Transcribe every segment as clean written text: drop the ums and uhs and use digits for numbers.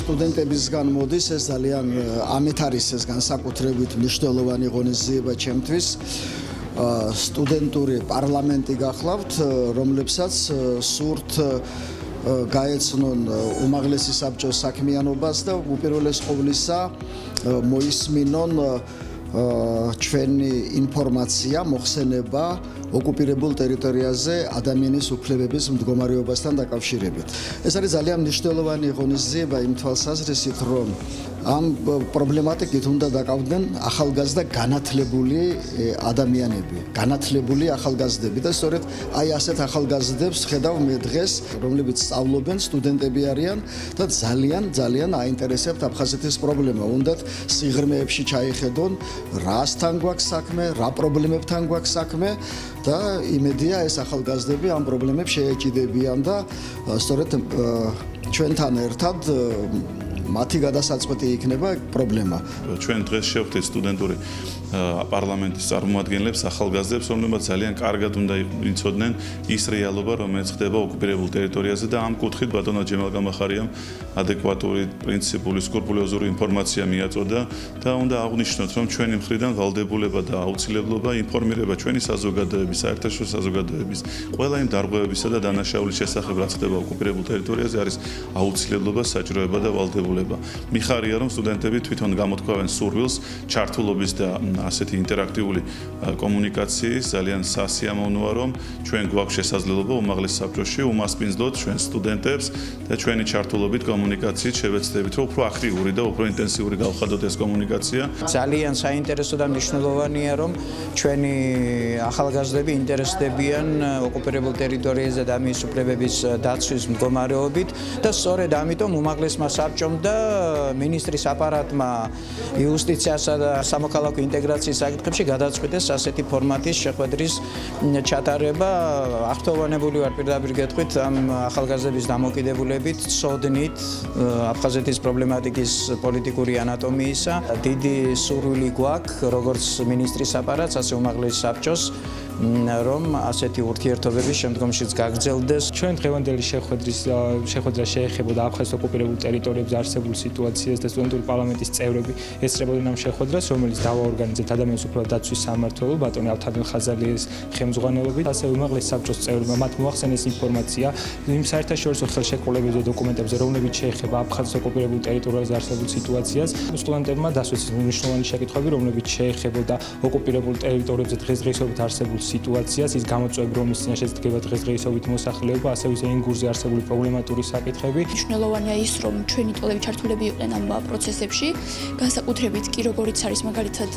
სტუდენტებისგან მოდის, ეს ძალიან ამით არის ეს განსაკუთრებით მნიშვნელოვანი ღონისძიება ჩემთვის. სტუდენტური პარლამენტი გახლავთ, რომლებსაც სურთ გაეცნონ უმაღლესი საბჭოს საქმიანობას და უპირველეს ყოვლისა მოისმინონ ჩვენი ინფორმაცია, მოხსენება ოკუპირებულ ტერიტორიაზე ადამიანის უფლებების მდგომარეობასთან დაკავშირებით. ეს არის ძალიან მნიშვნელოვანი ღონისძიება იმ თვალსაზრისით, რომ ამ პრობლემატიკით უნდა დაკავდნენ ახალგაზრდა განათლებული ადამიანები, განათლებული ახალგაზრდები და სწორედ აი ასეთ ახალგაზრდებს ხედავ მე დღეს, რომლებიც სწავლობენ, სტუდენტები არიან და ძალიან აინტერესებთ აფხაზეთის პრობლემა. უნდათ სიღრმეებში ჩაიხედონ, რასთან გვაქვს საქმე, რა პრობლემებთან გვაქვს საქმე და იმედია ეს ახალგაზრდები ამ პრობლემებს შეეჭიდებიან და სწორედ ჩვენთან ერთად მათი გადასაწყვეტი იქნება პრობლემა. ჩვენ დღეს შევხვდით სტუდენტური პარლამენტის წარმომადგენლებს, ახალგაზრდებს, რომლებიც ძალიან კარგად უნდა იცოდნენ ის რეალობა, რომელიც ხდება ოკუპირებულ ტერიტორიაზე და ამ კუთხით ბატონო ჯემალ გამახარიამ ადეკვატური, პრინციპული, სკრუპულოზური ინფორმაცია მიაწოდა და უნდა აღვნიშნოთ, რომ ჩვენი მხრიდან ვალდებულება და აუცილებლობა ინფორმირება ჩვენი საზოგადოების, საერთაშორისო საზოგადოების, ყველა იმ დარღვევებისა და დანაშაულის შესახებ, რაც ხდება ოკუპირებულ ტერიტორიაზე, არის აუცილებლობა, საჭიროება და ვალდებულება. მიხარია, რომ სტუდენტები თვითონ გამოთქვავენ სურვილს ჩართულობის და ასეთი ინტერაქტიული კომუნიკაციის ძალიან სასიამოვნოა, რომ ჩვენ გვაქვს შესაძლებლობა უმაღლეს საბჭოში უმასპინძლოთ ჩვენ სტუდენტებს და ჩვენი ჩართულობით კომუნიკაციით შევეცდებით, რომ უფრო აქტიური და უფრო ინტენსიური გავხადოთ ეს კომუნიკაცია. ძალიან საინტერესო და მნიშვნელოვანია, რომ ჩვენი ახალგაზრდები ინტერესდებიან ოკუპირებულ ტერიტორიაზე და მის უფლებების დაცვის მდგომარეობით და სწორედ ამიტომ უმაღლესმა საბჭომ და მინისტრის აპარატმა იუსტიციასა და სამოქალაქო ინტეგრაციის საკითხებში გადაწყვიტეს ასეთი ფორმატის შეხვედრის ჩატარება. აღთხოვანებული ვარ პირდაპირ გეტყვით ამ ახალგაზრდების დამოკიდებულებით, ცოდნით აფხაზეთის პრობლემატიკის პოლიტიკური ანატომიისა. დიდი სურვილი გვაქვს, როგორც მინისტრის აპარატს, ასე უმაღლეს საბჭოს, რომ ასეთი ურთიერთობები შემდგომშიც გაგრძელდეს. ჩვენ დღევანდელი შეხვედრა შეეხებოდა აფხაზეთის ოკუპირებულ ტერიტორიებზე არსებულ სიტუაციას და სტუდენტური პარლამენტის წევრები ესწრებოდნენ ამ შეხვედრას, რომელიც დავაორგანიზებთ ადამიანის უფლებათა დაცვის სამმართველო ბატონი ავთანდილ ხაზალიას ხელმძღვანელობით. ასევე უმაღლეს საბჭოს წევრებმა მათ მოახსენეს ინფორმაცია იმ საერთაშორისო ხელშეკრულებებზე და დოკუმენტებზე, რომლებიც შეეხება აფხაზეთის ოკუპირებულ ტერიტორიაზე არსებულ სიტუაციას. სტუდენტებმა დასვეს მნიშვნელოვანი შეკითხვები, რომლებიც შეეხებოდა ოკუპირებულ ტერიტორიებზე დღესდღეობით არსებულ სიტუაციას, ის გამოწვევები, რომლის წინაშეც დგება დღესდღეობით მოსახლეობა, ასევე იმ გურზე არსებული პრობლემატური საკითხები. მნიშვნელოვანია ის, რომ ჩვენი ტოლები ჩართულები იყვნენ ამ პროცესებში, განსაკუთრებით კი როგორიც არის მაგალითად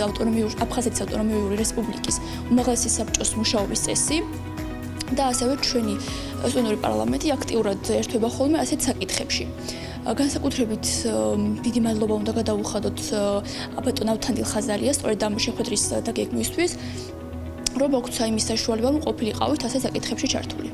აფხაზეთის ავტონომიური რესპუბლიკის უმაღლესი საბჭოს მუშაობის წესი და ასევე ჩვენი სტუდენტური პარლამენტი აქტიურად ერთვება ხოლმე ასეთ საკითხებში. განსაკუთრებით დიდი მადლობა უნდა გადაუხადოთ ბატონ ავთანდილ ხაზალიას, სწორედ ამ შეხვედრის დაგეგმვისთვის, რომ მოგცა იმის საშუალება, რომ ყოფილიყავით ასეთ საკითხებში ჩართული.